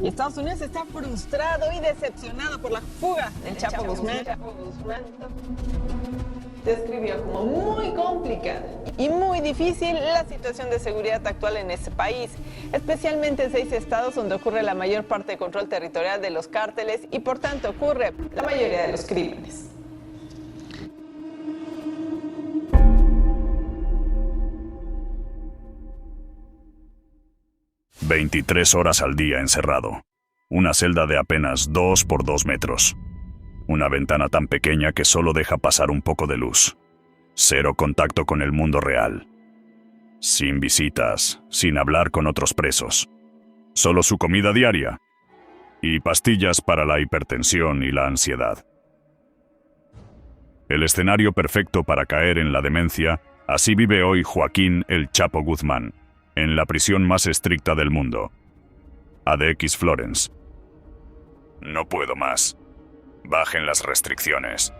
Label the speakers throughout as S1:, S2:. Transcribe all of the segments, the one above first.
S1: Y Estados Unidos está frustrado y decepcionado por la fuga del Chapo Guzmán. Describió como muy complicada y muy difícil la situación de seguridad actual en ese país, especialmente en 6 estados donde ocurre la mayor parte de control territorial de los cárteles y por tanto ocurre la mayoría de los crímenes.
S2: «23 horas al día encerrado. Una celda de apenas 2 por 2 metros. Una ventana tan pequeña que solo deja pasar un poco de luz. Cero contacto con el mundo real. Sin visitas, sin hablar con otros presos. Solo su comida diaria. Y pastillas para la hipertensión y la ansiedad. El escenario perfecto para caer en la demencia, así vive hoy Joaquín El Chapo Guzmán, en la prisión más estricta del mundo. ADX Florence. No puedo más. Bajen las restricciones.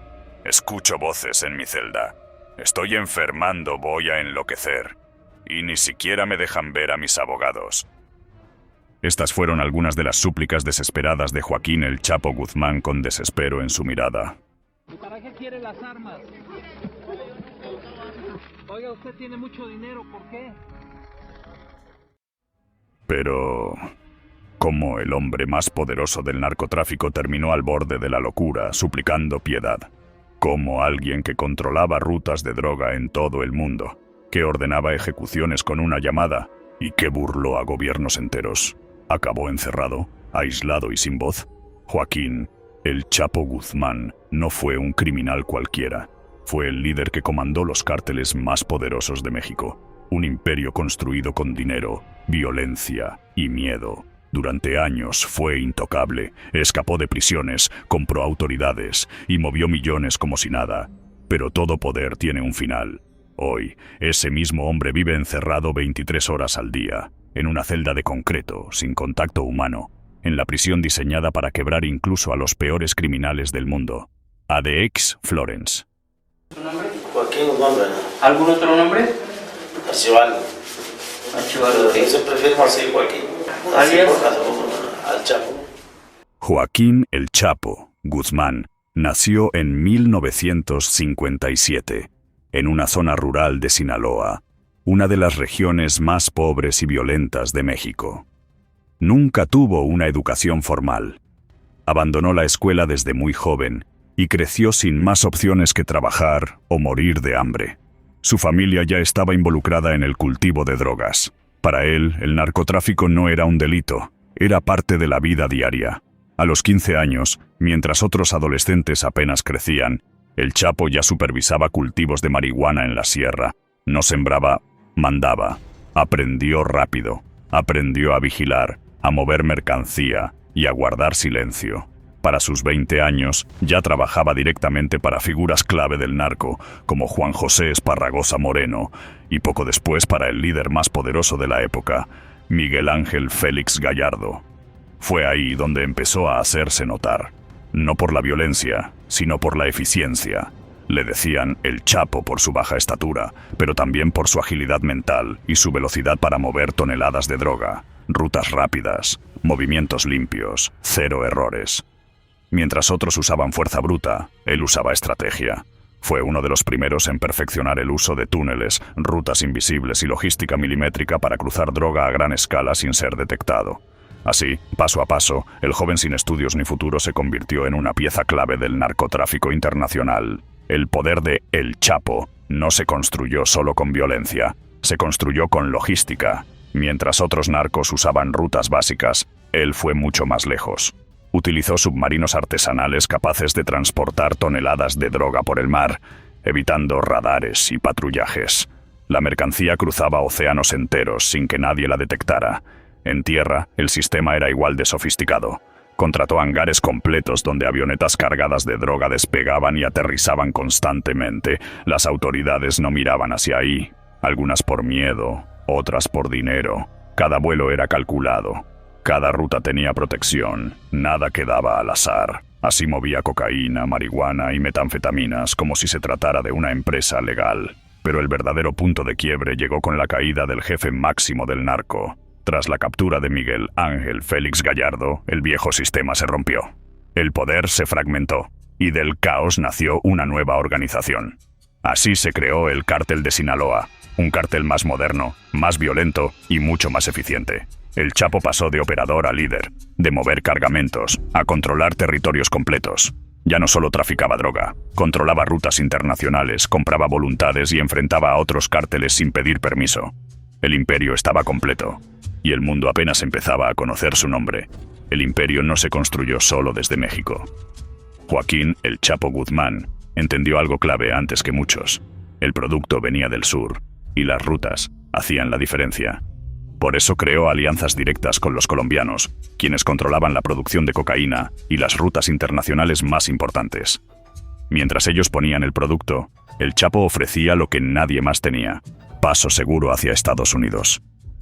S2: Escucho voces en mi celda. Estoy enfermando, voy a enloquecer. Y ni siquiera me dejan ver a mis abogados. Estas fueron algunas de las súplicas desesperadas de Joaquín El Chapo Guzmán con desespero en su mirada.
S3: ¿Y para qué quiere las armas? Oiga, usted tiene mucho dinero, ¿por qué?
S2: Pero cómo el hombre más poderoso del narcotráfico terminó al borde de la locura, suplicando piedad. Cómo alguien que controlaba rutas de droga en todo el mundo, que ordenaba ejecuciones con una llamada y que burló a gobiernos enteros, acabó encerrado, aislado y sin voz. Joaquín El Chapo Guzmán no fue un criminal cualquiera. Fue el líder que comandó los cárteles más poderosos de México. Un imperio construido con dinero, violencia y miedo. Durante años fue intocable, escapó de prisiones, compró autoridades y movió millones como si nada. Pero todo poder tiene un final. Hoy, ese mismo hombre vive encerrado 23 horas al día, en una celda de concreto, sin contacto humano, en la prisión diseñada para quebrar incluso a los peores criminales del mundo. ADX Florence.
S4: ¿Su nombre?
S5: Joaquín Guzmán.
S4: ¿Algún otro nombre?
S5: Archibaldo.
S4: Archibaldo.
S5: Siempre firmo así, Joaquín.
S4: ¿Alias?
S5: Al Chapo.
S2: Joaquín El Chapo Guzmán nació en 1957, en una zona rural de Sinaloa, una de las regiones más pobres y violentas de México. Nunca tuvo una educación formal. Abandonó la escuela desde muy joven y creció sin más opciones que trabajar o morir de hambre. Su familia ya estaba involucrada en el cultivo de drogas. Para él, el narcotráfico no era un delito, era parte de la vida diaria. A los 15 años, mientras otros adolescentes apenas crecían, el Chapo ya supervisaba cultivos de marihuana en la sierra. No sembraba, mandaba. Aprendió rápido. Aprendió a vigilar, a mover mercancía y a guardar silencio. Para sus 20 años, ya trabajaba directamente para figuras clave del narco, como Juan José Esparragosa Moreno, y poco después para el líder más poderoso de la época, Miguel Ángel Félix Gallardo. Fue ahí donde empezó a hacerse notar, no por la violencia, sino por la eficiencia. Le decían el Chapo por su baja estatura, pero también por su agilidad mental y su velocidad para mover toneladas de droga, rutas rápidas, movimientos limpios, cero errores. Mientras otros usaban fuerza bruta, él usaba estrategia. Fue uno de los primeros en perfeccionar el uso de túneles, rutas invisibles y logística milimétrica para cruzar droga a gran escala sin ser detectado. Así, paso a paso, el joven sin estudios ni futuro se convirtió en una pieza clave del narcotráfico internacional. El poder de El Chapo no se construyó solo con violencia, se construyó con logística. Mientras otros narcos usaban rutas básicas, él fue mucho más lejos. Utilizó submarinos artesanales capaces de transportar toneladas de droga por el mar, evitando radares y patrullajes. La mercancía cruzaba océanos enteros sin que nadie la detectara. En tierra, el sistema era igual de sofisticado. Contrató hangares completos donde avionetas cargadas de droga despegaban y aterrizaban constantemente. Las autoridades no miraban hacia ahí, algunas por miedo, otras por dinero. Cada vuelo era calculado. Cada ruta tenía protección, nada quedaba al azar. Así movía cocaína, marihuana y metanfetaminas como si se tratara de una empresa legal. Pero el verdadero punto de quiebre llegó con la caída del jefe máximo del narco, Tras la captura de Miguel Ángel Félix Gallardo, el viejo sistema se rompió. El poder se fragmentó, y del caos nació una nueva organización. Así se creó el Cártel de Sinaloa, un cártel más moderno, más violento y mucho más eficiente. El Chapo pasó de operador a líder, de mover cargamentos, a controlar territorios completos. Ya no solo traficaba droga, controlaba rutas internacionales, compraba voluntades y enfrentaba a otros cárteles sin pedir permiso. El imperio estaba completo, y el mundo apenas empezaba a conocer su nombre. El imperio no se construyó solo desde México. Joaquín "El Chapo" Guzmán entendió algo clave antes que muchos. El producto venía del sur, y las rutas hacían la diferencia. Por eso creó alianzas directas con los colombianos, quienes controlaban la producción de cocaína y las rutas internacionales más importantes. Mientras ellos ponían el producto, el Chapo ofrecía lo que nadie más tenía: paso seguro hacia Estados Unidos.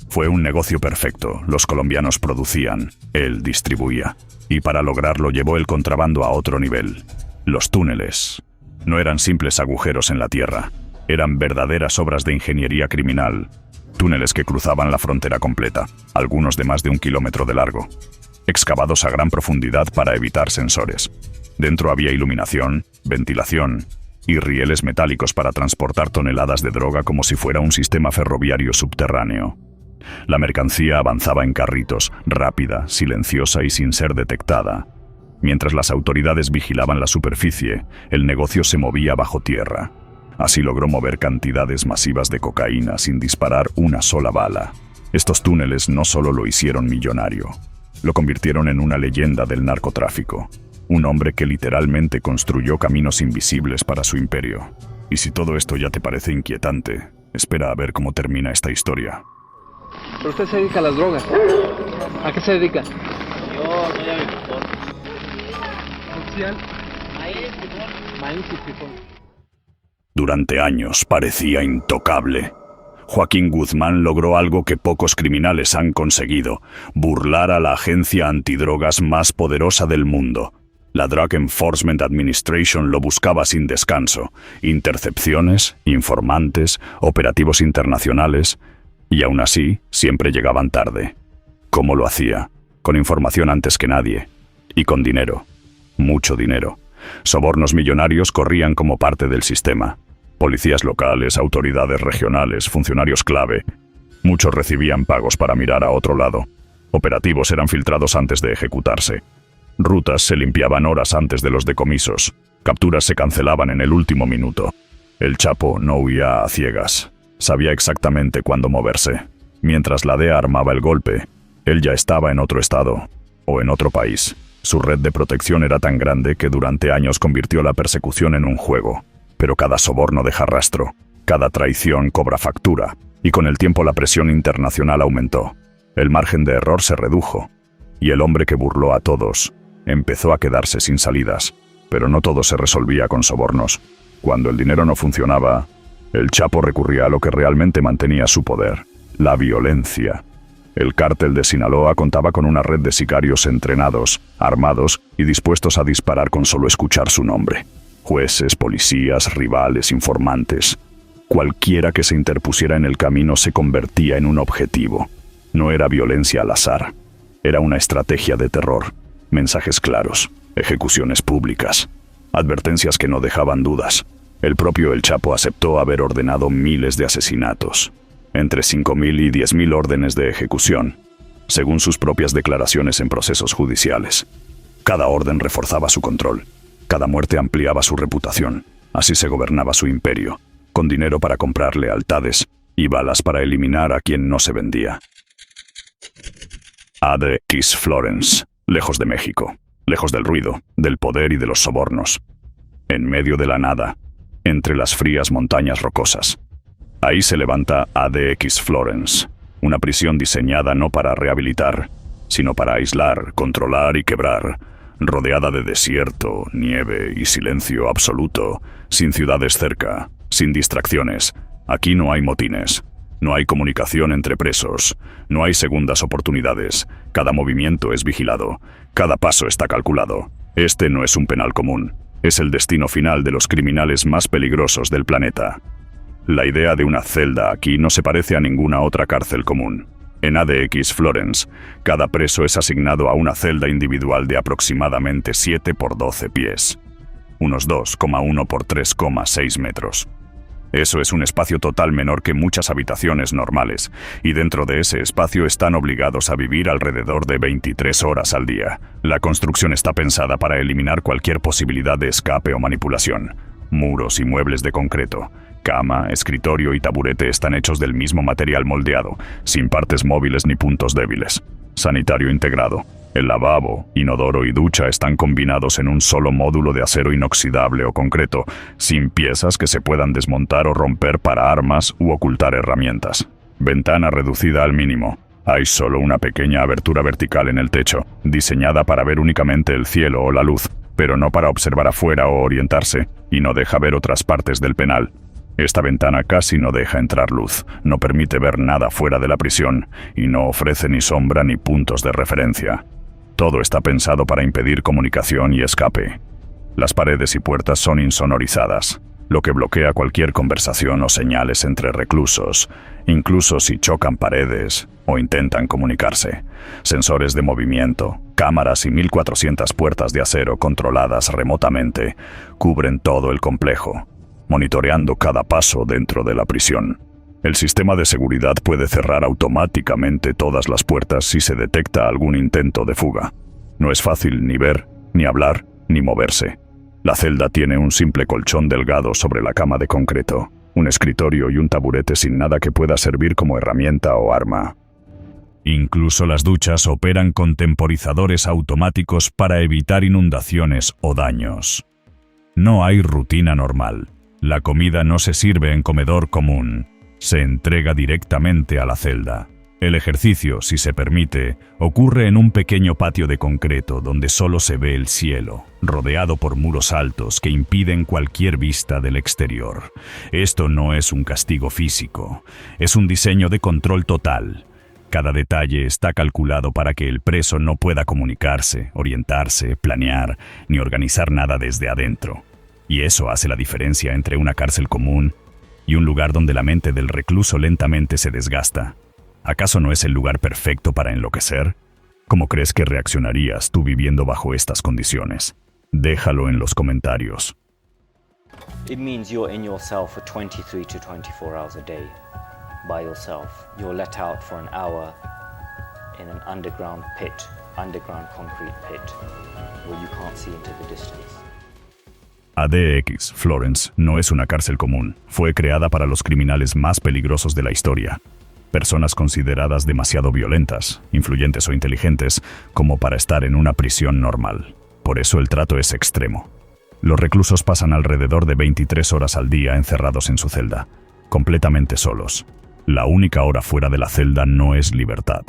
S2: Fue un negocio perfecto. Los colombianos producían, él distribuía. Y para lograrlo llevó el contrabando a otro nivel. Los túneles no eran simples agujeros en la tierra, eran verdaderas obras de ingeniería criminal. Túneles que cruzaban la frontera completa, algunos de más de 1 kilómetro de largo, excavados a gran profundidad para evitar sensores. Dentro había iluminación, ventilación y rieles metálicos para transportar toneladas de droga como si fuera un sistema ferroviario subterráneo. La mercancía avanzaba en carritos, rápida, silenciosa y sin ser detectada. Mientras las autoridades vigilaban la superficie, el negocio se movía bajo tierra. Así logró mover cantidades masivas de cocaína sin disparar una sola bala. Estos túneles no solo lo hicieron millonario, lo convirtieron en una leyenda del narcotráfico. Un hombre que literalmente construyó caminos invisibles para su imperio. Y si todo esto ya te parece inquietante, espera a ver cómo termina esta historia.
S3: Pero usted se dedica a las drogas. ¿A qué se dedica?
S5: Yo soy agricultor.
S3: Oficial. Maíz y frijol.
S2: Durante años parecía intocable. Joaquín Guzmán logró algo que pocos criminales han conseguido: burlar a la agencia antidrogas más poderosa del mundo. La Drug Enforcement Administration lo buscaba sin descanso. Intercepciones, informantes, operativos internacionales. Y aún así, siempre llegaban tarde. ¿Cómo lo hacía? Con información antes que nadie. Y con dinero. Mucho dinero. Sobornos millonarios corrían como parte del sistema. Policías locales, autoridades regionales, funcionarios clave. Muchos recibían pagos para mirar a otro lado. Operativos eran filtrados antes de ejecutarse. Rutas se limpiaban horas antes de los decomisos. Capturas se cancelaban en el último minuto. El Chapo no huía a ciegas. Sabía exactamente cuándo moverse. Mientras la DEA armaba el golpe, él ya estaba en otro estado o en otro país. Su red de protección era tan grande que durante años convirtió la persecución en un juego. Pero cada soborno deja rastro, cada traición cobra factura, y con el tiempo la presión internacional aumentó. El margen de error se redujo, y el hombre que burló a todos empezó a quedarse sin salidas. Pero no todo se resolvía con sobornos. Cuando el dinero no funcionaba, el Chapo recurría a lo que realmente mantenía su poder: la violencia. El Cártel de Sinaloa contaba con una red de sicarios entrenados, armados y dispuestos a disparar con solo escuchar su nombre. Jueces, policías, rivales, informantes. Cualquiera que se interpusiera en el camino se convertía en un objetivo. No era violencia al azar. Era una estrategia de terror. Mensajes claros, ejecuciones públicas, advertencias que no dejaban dudas. El propio El Chapo aceptó haber ordenado miles de asesinatos, entre 5.000 y 10.000 órdenes de ejecución, según sus propias declaraciones en procesos judiciales. Cada orden reforzaba su control, cada muerte ampliaba su reputación. Así se gobernaba su imperio, con dinero para comprar lealtades y balas para eliminar a quien no se vendía. ADX Florence, lejos de México, lejos del ruido, del poder y de los sobornos. En medio de la nada, entre las frías montañas rocosas. Ahí se levanta ADX Florence, una prisión diseñada no para rehabilitar, sino para aislar, controlar y quebrar, rodeada de desierto, nieve y silencio absoluto, sin ciudades cerca, sin distracciones. Aquí no hay motines, no hay comunicación entre presos, no hay segundas oportunidades. Cada movimiento es vigilado, cada paso está calculado. Este no es un penal común. Es el destino final de los criminales más peligrosos del planeta. La idea de una celda aquí no se parece a ninguna otra cárcel común. En ADX Florence, cada preso es asignado a una celda individual de aproximadamente 7 por 12 pies, unos 2,1 por 3,6 metros. Eso es un espacio total menor que muchas habitaciones normales, y dentro de ese espacio están obligados a vivir alrededor de 23 horas al día. La construcción está pensada para eliminar cualquier posibilidad de escape o manipulación. Muros y muebles de concreto, cama, escritorio y taburete están hechos del mismo material moldeado, sin partes móviles ni puntos débiles. Sanitario integrado. El lavabo, inodoro y ducha están combinados en un solo módulo de acero inoxidable o concreto, sin piezas que se puedan desmontar o romper para armas u ocultar herramientas. Ventana reducida al mínimo. Hay solo una pequeña abertura vertical en el techo, diseñada para ver únicamente el cielo o la luz, pero no para observar afuera o orientarse, y no deja ver otras partes del penal. Esta ventana casi no deja entrar luz, no permite ver nada fuera de la prisión, y no ofrece ni sombra ni puntos de referencia. Todo está pensado para impedir comunicación y escape. Las paredes y puertas son insonorizadas, lo que bloquea cualquier conversación o señales entre reclusos, incluso si chocan paredes o intentan comunicarse. Sensores de movimiento, cámaras y 1400 puertas de acero controladas remotamente cubren todo el complejo, monitoreando cada paso dentro de la prisión. El sistema de seguridad puede cerrar automáticamente todas las puertas si se detecta algún intento de fuga. No es fácil ni ver, ni hablar, ni moverse. La celda tiene un simple colchón delgado sobre la cama de concreto, un escritorio y un taburete sin nada que pueda servir como herramienta o arma. Incluso las duchas operan con temporizadores automáticos para evitar inundaciones o daños. No hay rutina normal. La comida no se sirve en comedor común. Se entrega directamente a la celda. El ejercicio, si se permite, ocurre en un pequeño patio de concreto donde solo se ve el cielo, rodeado por muros altos que impiden cualquier vista del exterior. Esto no es un castigo físico, es un diseño de control total. Cada detalle está calculado para que el preso no pueda comunicarse, orientarse, planear, ni organizar nada desde adentro. Y eso hace la diferencia entre una cárcel común y un lugar donde la mente del recluso lentamente se desgasta. ¿Acaso no es el lugar perfecto para enloquecer? ¿Cómo crees que reaccionarías tú viviendo bajo estas condiciones? Déjalo en los comentarios.
S6: It means you're in your cell for 23 to 24 hours a day, by yourself. You're let out for an hour in an underground concrete pit, where you can't see into the distance.
S2: ADX Florence no es una cárcel común. Fue creada para los criminales más peligrosos de la historia. Personas consideradas demasiado violentas, influyentes o inteligentes como para estar en una prisión normal. Por eso el trato es extremo. Los reclusos pasan alrededor de 23 horas al día encerrados en su celda, completamente solos. La única hora fuera de la celda no es libertad.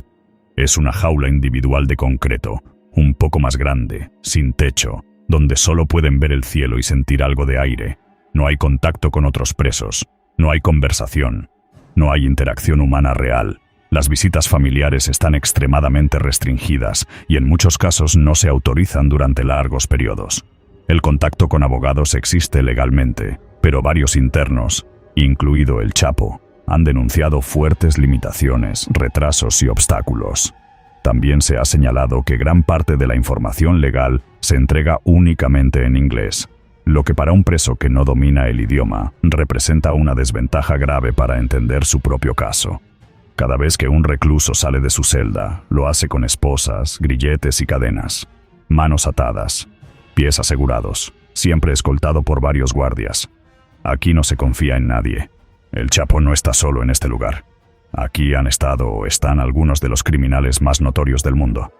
S2: Es una jaula individual de concreto, un poco más grande, sin techo, donde solo pueden ver el cielo y sentir algo de aire. No hay contacto con otros presos, no hay conversación, no hay interacción humana real. Las visitas familiares están extremadamente restringidas y en muchos casos no se autorizan durante largos periodos. El contacto con abogados existe legalmente, pero varios internos, incluido el Chapo, han denunciado fuertes limitaciones, retrasos y obstáculos. También se ha señalado que gran parte de la información legal se entrega únicamente en inglés, lo que para un preso que no domina el idioma representa una desventaja grave para entender su propio caso. Cada vez que un recluso sale de su celda, lo hace con esposas, grilletes y cadenas, manos atadas, pies asegurados, siempre escoltado por varios guardias. Aquí no se confía en nadie. El Chapo no está solo en este lugar. Aquí han estado o están algunos de los criminales más notorios del mundo.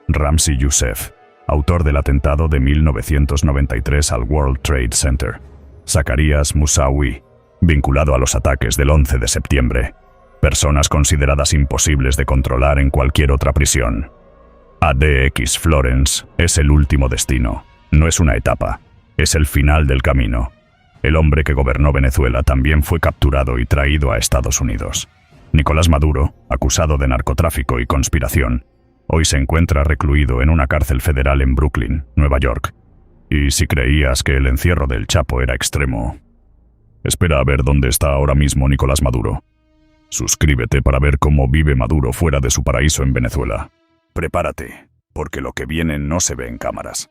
S2: Ramzi Youssef, autor del atentado de 1993 al World Trade Center. Zacarias Moussaoui, vinculado a los ataques del 11 de septiembre. Personas consideradas imposibles de controlar en cualquier otra prisión. ADX Florence es el último destino. No es una etapa, es el final del camino. El hombre que gobernó Venezuela también fue capturado y traído a Estados Unidos. Nicolás Maduro, acusado de narcotráfico y conspiración, hoy se encuentra recluido en una cárcel federal en Brooklyn, Nueva York. Y si creías que el encierro del Chapo era extremo, espera a ver dónde está ahora mismo Nicolás Maduro. Suscríbete para ver cómo vive Maduro fuera de su paraíso en Venezuela. Prepárate, porque lo que viene no se ve en cámaras.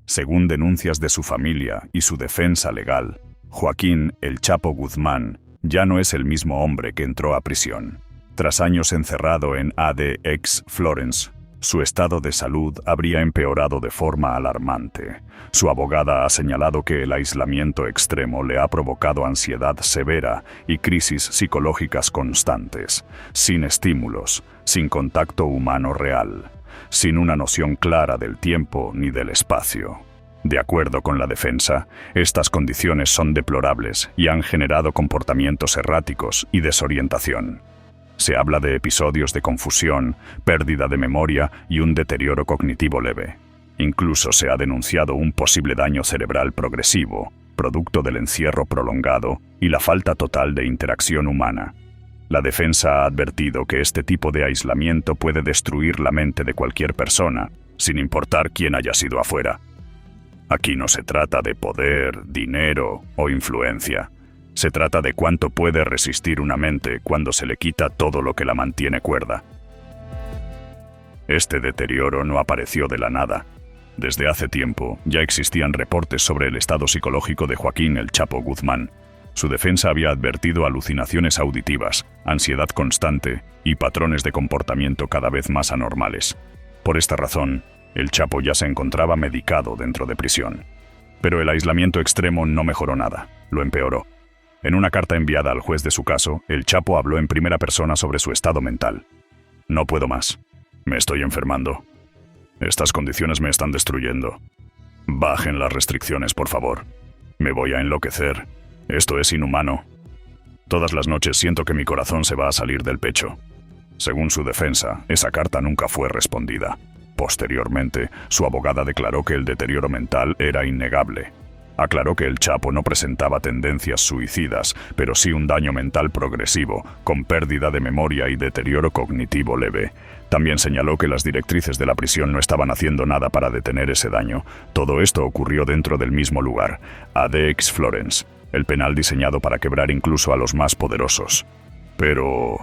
S2: Según denuncias de su familia y su defensa legal, Joaquín El Chapo Guzmán ya no es el mismo hombre que entró a prisión. Tras años encerrado en ADX Florence, su estado de salud habría empeorado de forma alarmante. Su abogada ha señalado que el aislamiento extremo le ha provocado ansiedad severa y crisis psicológicas constantes, sin estímulos, sin contacto humano real, sin una noción clara del tiempo ni del espacio. De acuerdo con la defensa, estas condiciones son deplorables y han generado comportamientos erráticos y desorientación. Se habla de episodios de confusión, pérdida de memoria y un deterioro cognitivo leve. Incluso se ha denunciado un posible daño cerebral progresivo, producto del encierro prolongado y la falta total de interacción humana. La defensa ha advertido que este tipo de aislamiento puede destruir la mente de cualquier persona, sin importar quién haya sido afuera. Aquí no se trata de poder, dinero o influencia. Se trata de cuánto puede resistir una mente cuando se le quita todo lo que la mantiene cuerda. Este deterioro no apareció de la nada. Desde hace tiempo ya existían reportes sobre el estado psicológico de Joaquín El Chapo Guzmán. Su defensa había advertido alucinaciones auditivas, ansiedad constante y patrones de comportamiento cada vez más anormales. Por esta razón, El Chapo ya se encontraba medicado dentro de prisión. Pero el aislamiento extremo no mejoró nada, lo empeoró. En una carta enviada al juez de su caso, El Chapo habló en primera persona sobre su estado mental. No puedo más. Me estoy enfermando. Estas condiciones me están destruyendo. Bajen las restricciones, por favor. Me voy a enloquecer. Esto es inhumano. Todas las noches siento que mi corazón se va a salir del pecho. Según su defensa, esa carta nunca fue respondida. Posteriormente, su abogada declaró que el deterioro mental era innegable. Aclaró que El Chapo no presentaba tendencias suicidas, pero sí un daño mental progresivo, con pérdida de memoria y deterioro cognitivo leve. También señaló que las directrices de la prisión no estaban haciendo nada para detener ese daño. Todo esto ocurrió dentro del mismo lugar, ADX Florence, el penal diseñado para quebrar incluso a los más poderosos. Pero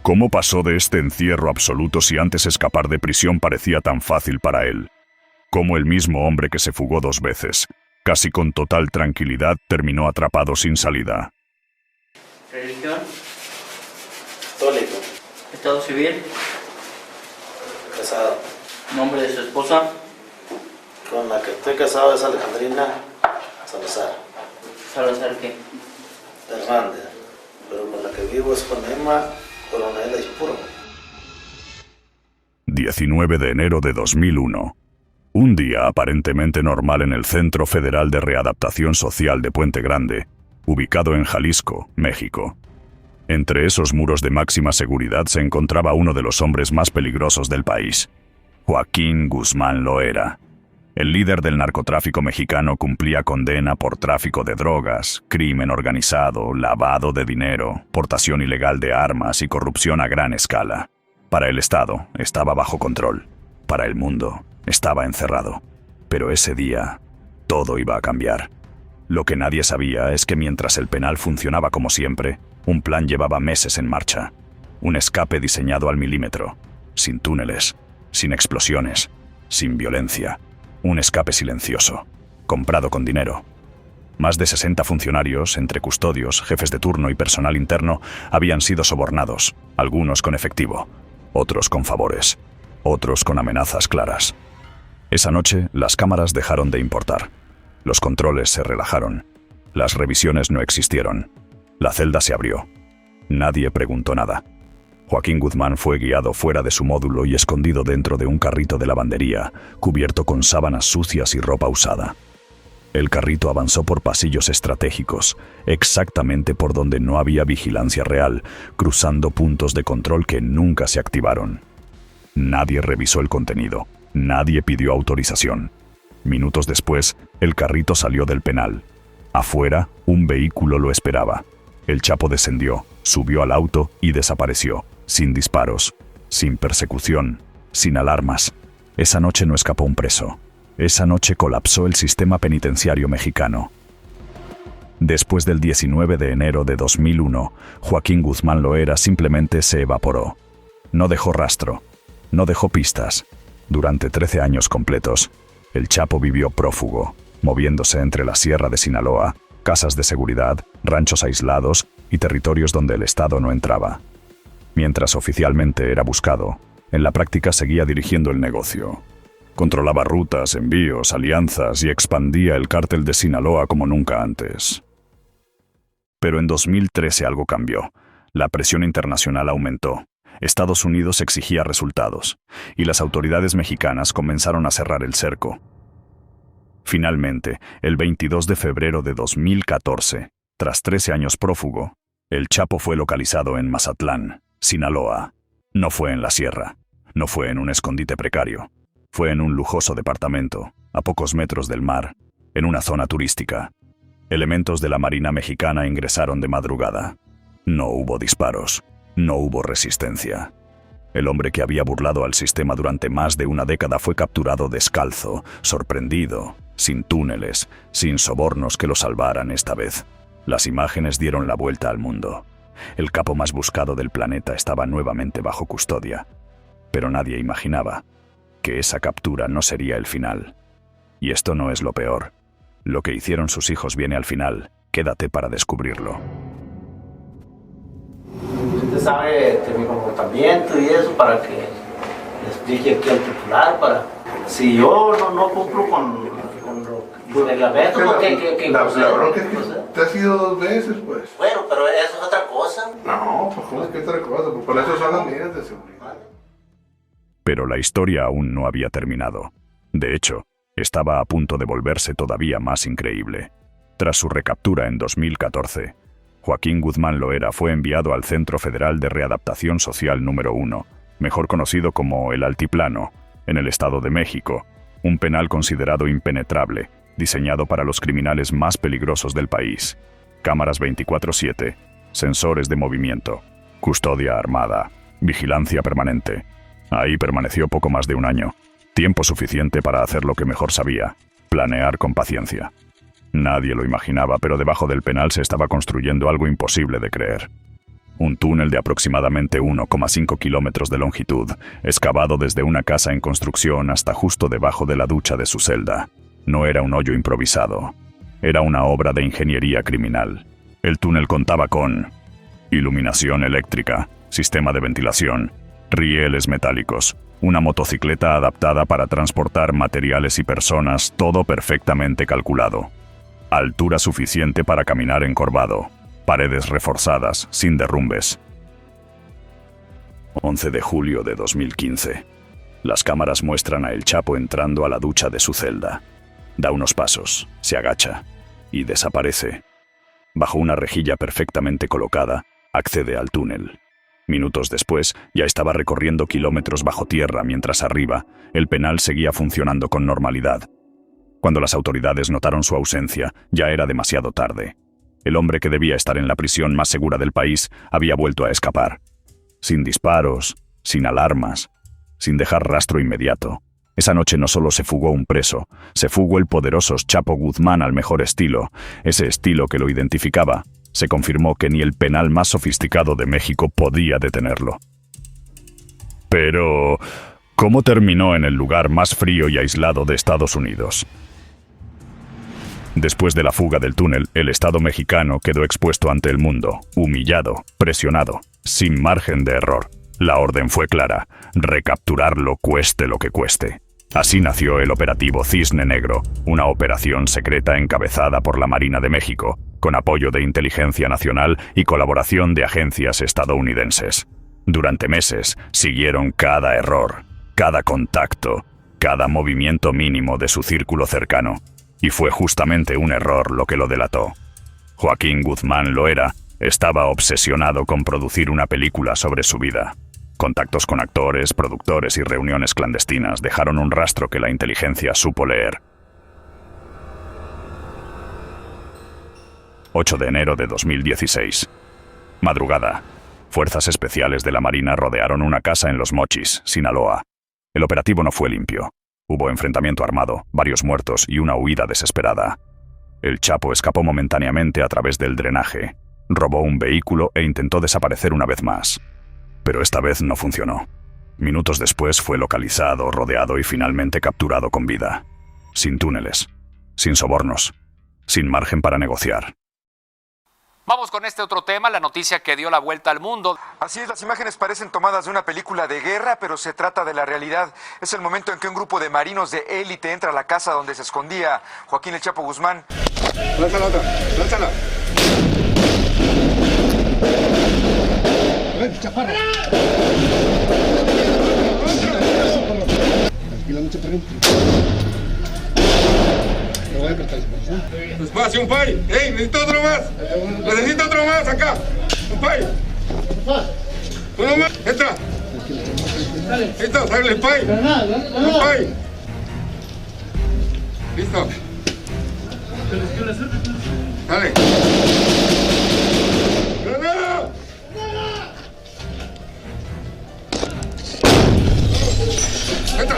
S2: ¿cómo pasó de este encierro absoluto si antes escapar de prisión parecía tan fácil para él? ¿Cómo el mismo hombre que se fugó 2 veces, casi con total tranquilidad, terminó atrapado sin salida?
S4: ¿Religión?
S5: Católico,
S4: ¿Estado civil?
S5: casado.
S4: ¿Nombre de su esposa?
S5: Con la que estoy casado es Alejandrina Salazar
S4: ¿Salazar qué?
S5: Hernández, pero con la que vivo es con Emma Coronel Aispuro.
S2: 19 de enero de 2001. Un día aparentemente normal en el Centro Federal de Readaptación Social de Puente Grande, ubicado en Jalisco, México. Entre esos muros de máxima seguridad se encontraba uno de los hombres más peligrosos del país. Joaquín Guzmán Loera. El líder del narcotráfico mexicano cumplía condena por tráfico de drogas, crimen organizado, lavado de dinero, portación ilegal de armas y corrupción a gran escala. Para el Estado estaba bajo control. Para el mundo estaba encerrado. Pero ese día todo iba a cambiar. Lo que nadie sabía es que mientras el penal funcionaba como siempre, un plan llevaba meses en marcha. Un escape diseñado al milímetro, sin túneles, sin explosiones, sin violencia. Un escape silencioso, comprado con dinero. Más de 60 funcionarios, entre custodios, jefes de turno y personal interno, habían sido sobornados, algunos con efectivo, otros con favores, otros con amenazas claras. Esa noche, las cámaras dejaron de importar. Los controles se relajaron. Las revisiones no existieron. La celda se abrió. Nadie preguntó nada. Joaquín Guzmán fue guiado fuera de su módulo y escondido dentro de un carrito de lavandería, cubierto con sábanas sucias y ropa usada. El carrito avanzó por pasillos estratégicos, exactamente por donde no había vigilancia real, cruzando puntos de control que nunca se activaron. Nadie revisó el contenido. Nadie pidió autorización. Minutos después, el carrito salió del penal. Afuera, un vehículo lo esperaba. El Chapo descendió, subió al auto y desapareció, sin disparos, sin persecución, sin alarmas. Esa noche no escapó un preso. Esa noche colapsó el sistema penitenciario mexicano. Después del 19 de enero de 2001, Joaquín Guzmán Loera simplemente se evaporó. No dejó rastro, no dejó pistas. Durante 13 años completos, el Chapo vivió prófugo, moviéndose entre la Sierra de Sinaloa, casas de seguridad, ranchos aislados y territorios donde el Estado no entraba. Mientras oficialmente era buscado, en la práctica seguía dirigiendo el negocio. Controlaba rutas, envíos, alianzas y expandía el cártel de Sinaloa como nunca antes. Pero en 2013 algo cambió. La presión internacional aumentó. Estados Unidos exigía resultados, y las autoridades mexicanas comenzaron a cerrar el cerco. Finalmente, el 22 de febrero de 2014, tras 13 años prófugo, el Chapo fue localizado en Mazatlán, Sinaloa. No fue en la sierra, no fue en un escondite precario, fue en un lujoso departamento, a pocos metros del mar, en una zona turística. Elementos de la Marina Mexicana ingresaron de madrugada. No hubo disparos, no hubo resistencia. El hombre que había burlado al sistema durante más de una década fue capturado descalzo, sorprendido, sin túneles, sin sobornos que lo salvaran esta vez. Las imágenes dieron la vuelta al mundo. El capo más buscado del planeta estaba nuevamente bajo custodia. Pero nadie imaginaba que esa captura no sería el final. Y esto no es lo peor. Lo que hicieron sus hijos viene al final. Quédate para descubrirlo.
S5: Usted sabe de mi comportamiento y eso para que le explique aquí al titular, para... Si yo no cumplo con el reglamento,
S7: la bronca es que te has ido 2 veces, pues.
S5: Bueno, pero eso es otra cosa.
S7: No, pues ¿cómo es que es otra cosa? Pues por eso son las medidas de seguridad.
S2: Pero la historia aún no había terminado. De hecho, estaba a punto de volverse todavía más increíble. Tras su recaptura en 2014, Joaquín Guzmán Loera fue enviado al Centro Federal de Readaptación Social número 1, mejor conocido como el Altiplano, en el Estado de México, un penal considerado impenetrable, diseñado para los criminales más peligrosos del país. Cámaras 24/7, sensores de movimiento, custodia armada, vigilancia permanente. Ahí permaneció poco más de un año, tiempo suficiente para hacer lo que mejor sabía, planear con paciencia. Nadie lo imaginaba, pero debajo del penal se estaba construyendo algo imposible de creer. Un túnel de aproximadamente 1,5 kilómetros de longitud, excavado desde una casa en construcción hasta justo debajo de la ducha de su celda. No era un hoyo improvisado. Era una obra de ingeniería criminal. El túnel contaba con iluminación eléctrica, sistema de ventilación, rieles metálicos, una motocicleta adaptada para transportar materiales y personas, todo perfectamente calculado. Altura suficiente para caminar encorvado. Paredes reforzadas, sin derrumbes. 11 de julio de 2015. Las cámaras muestran a El Chapo entrando a la ducha de su celda. Da unos pasos, se agacha y desaparece. Bajo una rejilla perfectamente colocada, accede al túnel. Minutos después, ya estaba recorriendo kilómetros bajo tierra, mientras arriba, el penal seguía funcionando con normalidad. Cuando las autoridades notaron su ausencia, ya era demasiado tarde. El hombre que debía estar en la prisión más segura del país había vuelto a escapar. Sin disparos, sin alarmas, sin dejar rastro inmediato. Esa noche no solo se fugó un preso, se fugó el poderoso Chapo Guzmán al mejor estilo, ese estilo que lo identificaba. Se confirmó que ni el penal más sofisticado de México podía detenerlo. Pero, ¿cómo terminó en el lugar más frío y aislado de Estados Unidos? Después de la fuga del túnel, el Estado mexicano quedó expuesto ante el mundo, humillado, presionado, sin margen de error. La orden fue clara: recapturarlo cueste lo que cueste. Así nació el operativo Cisne Negro, una operación secreta encabezada por la Marina de México, con apoyo de Inteligencia Nacional y colaboración de agencias estadounidenses. Durante meses siguieron cada error, cada contacto, cada movimiento mínimo de su círculo cercano. Y fue justamente un error lo que lo delató. Joaquín Guzmán Loera estaba obsesionado con producir una película sobre su vida. Contactos con actores, productores y reuniones clandestinas dejaron un rastro que la inteligencia supo leer. 8 de enero de 2016. Madrugada. Fuerzas especiales de la Marina rodearon una casa en Los Mochis, Sinaloa. El operativo no fue limpio. Hubo enfrentamiento armado, varios muertos y una huida desesperada. El Chapo escapó momentáneamente a través del drenaje, robó un vehículo e intentó desaparecer una vez más. Pero esta vez no funcionó. Minutos después fue localizado, rodeado y finalmente capturado con vida. Sin túneles, sin sobornos, sin margen para negociar.
S8: Vamos con este otro tema, la noticia que dio la vuelta al mundo.
S9: Así es, las imágenes parecen tomadas de una película de guerra, pero se trata de la realidad. Es el momento en que un grupo de marinos de élite entra a la casa donde se escondía Joaquín El Chapo Guzmán.
S10: Lánzala otra, lánzala. Chaparra. Tranquilamente, despacio, un pay. ¡Ey, necesito otro más! ¡Necesito otro más acá! ¡Un pay! ¡Uno más! ¡Entra! ¡Listo! ¡Sale el pay! ¡Un pay! ¡Listo! ¡Dale! ¡Granada! ¡Entra!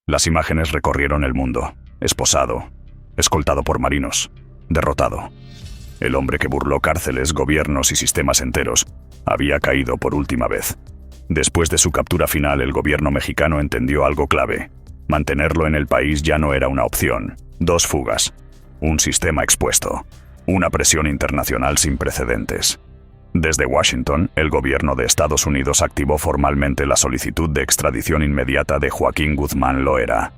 S2: Las imágenes recorrieron el mundo, esposado, escoltado por marinos, derrotado. El hombre que burló cárceles, gobiernos y sistemas enteros había caído por última vez. Después de su captura final, el gobierno mexicano entendió algo clave. Mantenerlo en el país ya no era una opción. 2 fugas, un sistema expuesto, una presión internacional sin precedentes. Desde Washington, el gobierno de Estados Unidos activó formalmente la solicitud de extradición inmediata de Joaquín Guzmán Loera.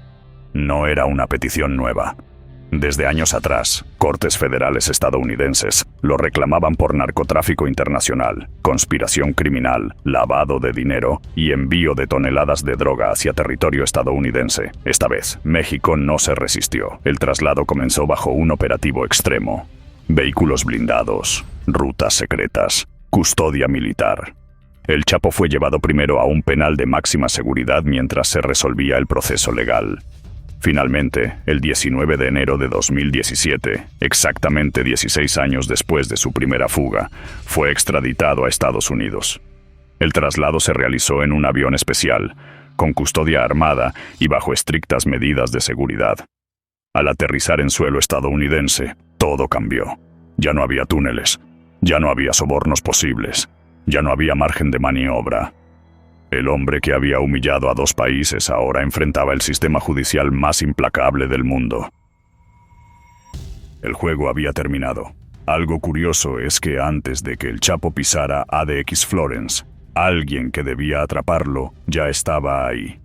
S2: No era una petición nueva. Desde años atrás, cortes federales estadounidenses lo reclamaban por narcotráfico internacional, conspiración criminal, lavado de dinero y envío de toneladas de droga hacia territorio estadounidense. Esta vez, México no se resistió. El traslado comenzó bajo un operativo extremo. Vehículos blindados, rutas secretas, custodia militar. El Chapo fue llevado primero a un penal de máxima seguridad mientras se resolvía el proceso legal. Finalmente, el 19 de enero de 2017, exactamente 16 años después de su primera fuga, fue extraditado a Estados Unidos. El traslado se realizó en un avión especial, con custodia armada y bajo estrictas medidas de seguridad. Al aterrizar en suelo estadounidense, todo cambió. Ya no había túneles, ya no había sobornos posibles, ya no había margen de maniobra. El hombre que había humillado a 2 países ahora enfrentaba el sistema judicial más implacable del mundo. El juego había terminado. Algo curioso es que antes de que el Chapo pisara ADX Florence, alguien que debía atraparlo ya estaba ahí.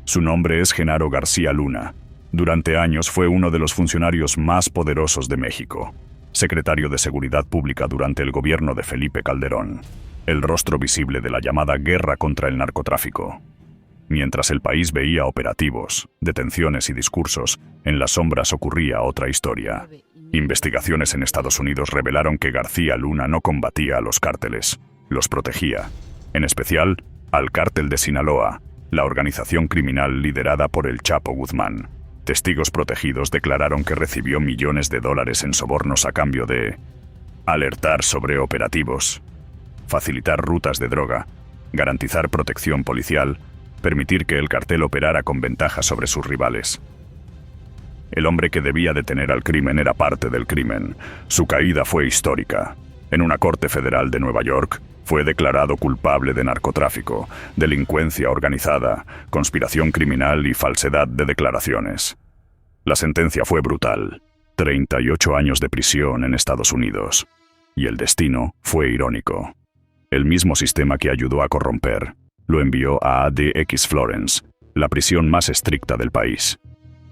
S2: Su nombre es Genaro García Luna. Durante años fue uno de los funcionarios más poderosos de México, secretario de Seguridad Pública durante el gobierno de Felipe Calderón, el rostro visible de la llamada guerra contra el narcotráfico. Mientras el país veía operativos, detenciones y discursos, en las sombras ocurría otra historia. Investigaciones en Estados Unidos revelaron que García Luna no combatía a los cárteles, los protegía, en especial al cártel de Sinaloa, la organización criminal liderada por el Chapo Guzmán. Testigos protegidos declararon que recibió millones de dólares en sobornos a cambio de alertar sobre operativos, facilitar rutas de droga, garantizar protección policial, permitir que el cartel operara con ventaja sobre sus rivales. El hombre que debía detener al crimen era parte del crimen. Su caída fue histórica. En una corte federal de Nueva York, fue declarado culpable de narcotráfico, delincuencia organizada, conspiración criminal y falsedad de declaraciones. La sentencia fue brutal: 38 años de prisión en Estados Unidos. Y el destino fue irónico. El mismo sistema que ayudó a corromper lo envió a ADX Florence, la prisión más estricta del país.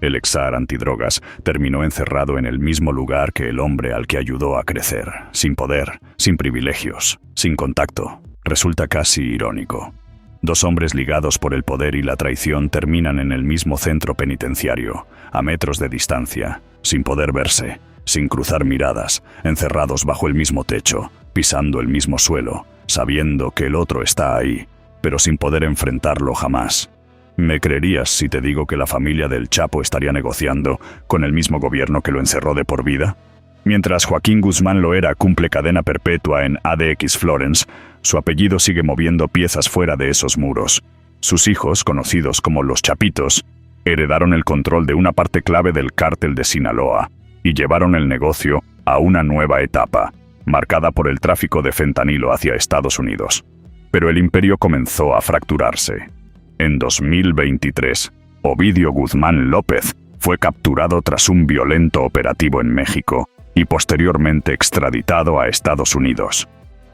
S2: El exar antidrogas terminó encerrado en el mismo lugar que el hombre al que ayudó a crecer, sin poder, sin privilegios, sin contacto. Resulta casi irónico. 2 hombres ligados por el poder y la traición terminan en el mismo centro penitenciario, a metros de distancia, sin poder verse, sin cruzar miradas, encerrados bajo el mismo techo, pisando el mismo suelo, sabiendo que el otro está ahí, pero sin poder enfrentarlo jamás. ¿Me creerías si te digo que la familia del Chapo estaría negociando con el mismo gobierno que lo encerró de por vida? Mientras Joaquín Guzmán Loera cumple cadena perpetua en ADX Florence, su apellido sigue moviendo piezas fuera de esos muros. Sus hijos, conocidos como los Chapitos, heredaron el control de una parte clave del cártel de Sinaloa y llevaron el negocio a una nueva etapa, marcada por el tráfico de fentanilo hacia Estados Unidos. Pero el imperio comenzó a fracturarse. En 2023, Ovidio Guzmán López fue capturado tras un violento operativo en México y posteriormente extraditado a Estados Unidos.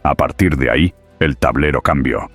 S2: A partir de ahí, el tablero cambió.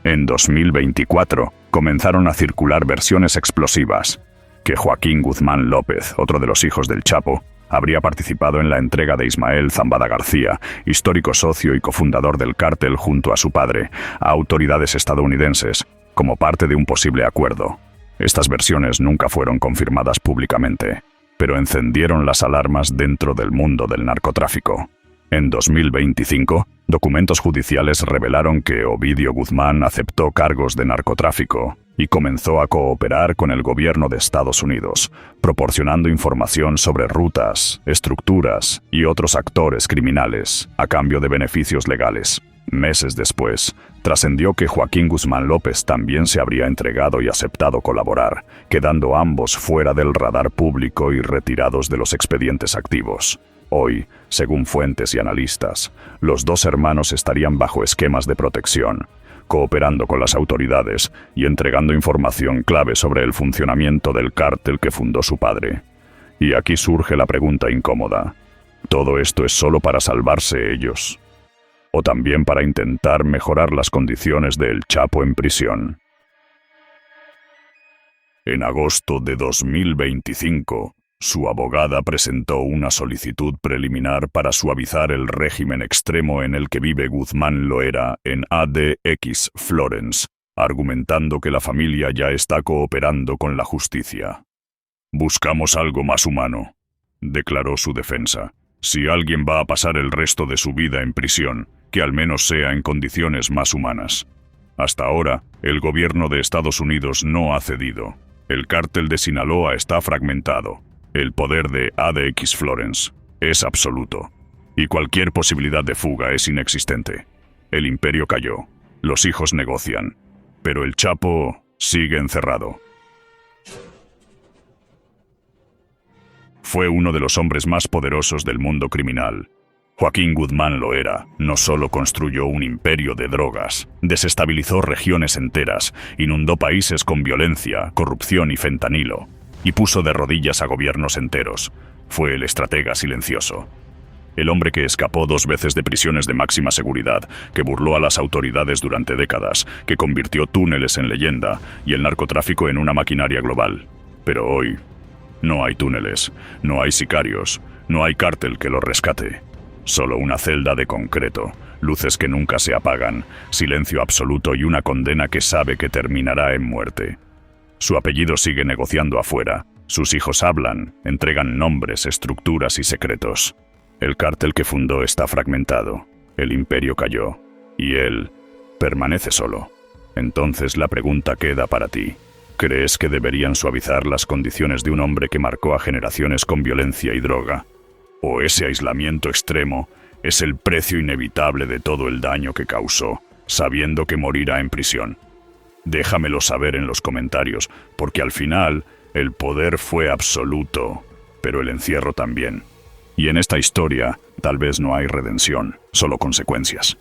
S2: En 2024, comenzaron a circular versiones explosivas, que Joaquín Guzmán López, otro de los hijos del Chapo, habría participado en la entrega de Ismael Zambada García, histórico socio y cofundador del cártel junto a su padre, a autoridades estadounidenses, como parte de un posible acuerdo. Estas versiones nunca fueron confirmadas públicamente, pero encendieron las alarmas dentro del mundo del narcotráfico. En 2025, documentos judiciales revelaron que Ovidio Guzmán aceptó cargos de narcotráfico y comenzó a cooperar con el gobierno de Estados Unidos, proporcionando información sobre rutas, estructuras y otros actores criminales a cambio de beneficios legales. Meses después, trascendió que Joaquín Guzmán López también se habría entregado y aceptado colaborar, quedando ambos fuera del radar público y retirados de los expedientes activos. Hoy, según fuentes y analistas, los dos hermanos estarían bajo esquemas de protección, cooperando con las autoridades y entregando información clave sobre el funcionamiento del cártel que fundó su padre. Y aquí surge la pregunta incómoda: ¿todo esto es solo para salvarse ellos? ¿O también para intentar mejorar las condiciones del Chapo en prisión? En agosto de 2025, su abogada presentó una solicitud preliminar para suavizar el régimen extremo en el que vive Guzmán Loera en ADX Florence, argumentando que la familia ya está cooperando con la justicia. «Buscamos algo más humano», declaró su defensa. «Si alguien va a pasar el resto de su vida en prisión, que al menos sea en condiciones más humanas». Hasta ahora, el gobierno de Estados Unidos no ha cedido. El cártel de Sinaloa está fragmentado. El poder de ADX Florence es absoluto, y cualquier posibilidad de fuga es inexistente. El imperio cayó, los hijos negocian, pero el Chapo sigue encerrado. Fue uno de los hombres más poderosos del mundo criminal. Joaquín Guzmán Loera no solo construyó un imperio de drogas, desestabilizó regiones enteras, inundó países con violencia, corrupción y fentanilo, y puso de rodillas a gobiernos enteros. Fue el estratega silencioso. El hombre que escapó 2 veces de prisiones de máxima seguridad, que burló a las autoridades durante décadas, que convirtió túneles en leyenda y el narcotráfico en una maquinaria global. Pero hoy, no hay túneles, no hay sicarios, no hay cártel que lo rescate. Solo una celda de concreto, luces que nunca se apagan, silencio absoluto y una condena que sabe que terminará en muerte. Su apellido sigue negociando afuera, sus hijos hablan, entregan nombres, estructuras y secretos. El cártel que fundó está fragmentado, el imperio cayó, y él permanece solo. Entonces la pregunta queda para ti. ¿Crees que deberían suavizar las condiciones de un hombre que marcó a generaciones con violencia y droga? ¿O ese aislamiento extremo es el precio inevitable de todo el daño que causó, sabiendo que morirá en prisión? Déjamelo saber en los comentarios, porque al final el poder fue absoluto, pero el encierro también. Y en esta historia tal vez no hay redención, solo consecuencias.